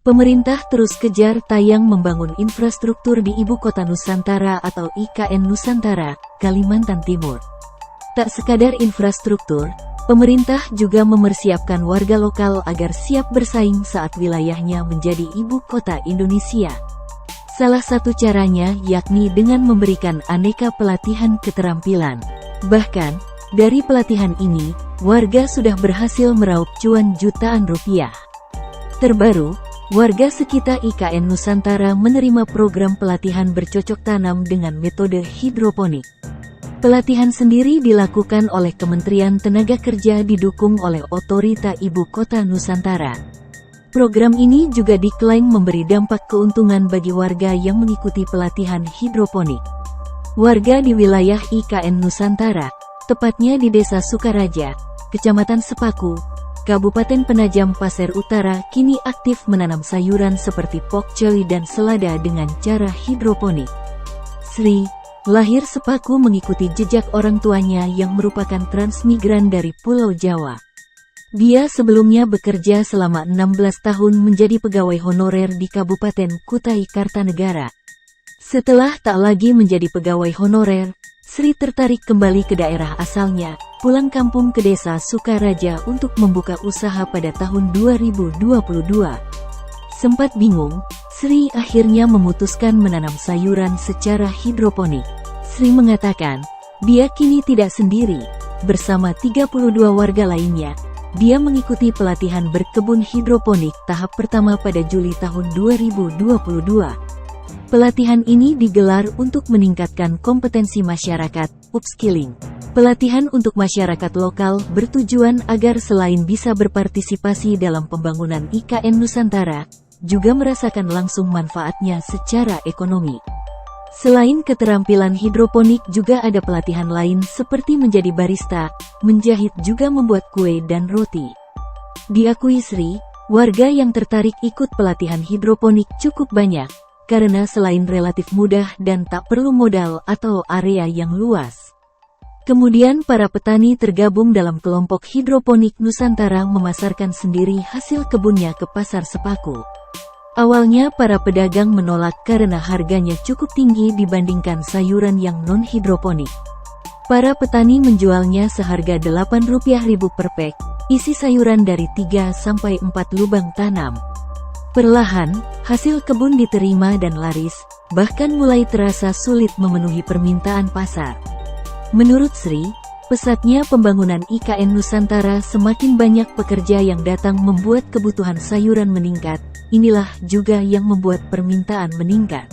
Pemerintah terus kejar tayang membangun infrastruktur di Ibu Kota Nusantara atau IKN Nusantara, Kalimantan Timur. Tak sekadar infrastruktur, pemerintah juga mempersiapkan warga lokal agar siap bersaing saat wilayahnya menjadi Ibu Kota Indonesia. Salah satu caranya yakni dengan memberikan aneka pelatihan keterampilan. Bahkan, dari pelatihan ini, warga sudah berhasil meraup cuan jutaan rupiah. Terbaru, warga sekitar IKN Nusantara menerima program pelatihan bercocok tanam dengan metode hidroponik. Pelatihan sendiri dilakukan oleh Kementerian Tenaga Kerja didukung oleh Otorita Ibu Kota Nusantara. Program ini juga diklaim memberi dampak keuntungan bagi warga yang mengikuti pelatihan hidroponik. Warga di wilayah IKN Nusantara, tepatnya di Desa Sukaraja, Kecamatan Sepaku, Kabupaten Penajam Pasir Utara kini aktif menanam sayuran seperti pokcoi dan selada dengan cara hidroponik. Sri, lahir Sepaku mengikuti jejak orang tuanya yang merupakan transmigran dari Pulau Jawa. Dia sebelumnya bekerja selama 16 tahun menjadi pegawai honorer di Kabupaten Kutai Kartanegara. Setelah tak lagi menjadi pegawai honorer, Sri tertarik kembali ke daerah asalnya, pulang kampung ke Desa Sukaraja untuk membuka usaha pada tahun 2022. Sempat bingung, Sri akhirnya memutuskan menanam sayuran secara hidroponik. Sri mengatakan, dia kini tidak sendiri. Bersama 32 warga lainnya, dia mengikuti pelatihan berkebun hidroponik tahap pertama pada Juli tahun 2022. Pelatihan ini digelar untuk meningkatkan kompetensi masyarakat, upskilling. Pelatihan untuk masyarakat lokal bertujuan agar selain bisa berpartisipasi dalam pembangunan IKN Nusantara, juga merasakan langsung manfaatnya secara ekonomi. Selain keterampilan hidroponik juga ada pelatihan lain seperti menjadi barista, menjahit juga membuat kue dan roti. Diakui Sri, warga yang tertarik ikut pelatihan hidroponik cukup banyak, karena selain relatif mudah dan tak perlu modal atau area yang luas. Kemudian para petani tergabung dalam kelompok hidroponik Nusantara memasarkan sendiri hasil kebunnya ke pasar Sepaku. Awalnya para pedagang menolak karena harganya cukup tinggi dibandingkan sayuran yang non-hidroponik. Para petani menjualnya seharga Rp8.000 per pek, isi sayuran dari 3-4 lubang tanam. Perlahan, hasil kebun diterima dan laris, bahkan mulai terasa sulit memenuhi permintaan pasar. Menurut Sri, pesatnya pembangunan IKN Nusantara semakin banyak pekerja yang datang membuat kebutuhan sayuran meningkat. Inilah juga yang membuat permintaan meningkat.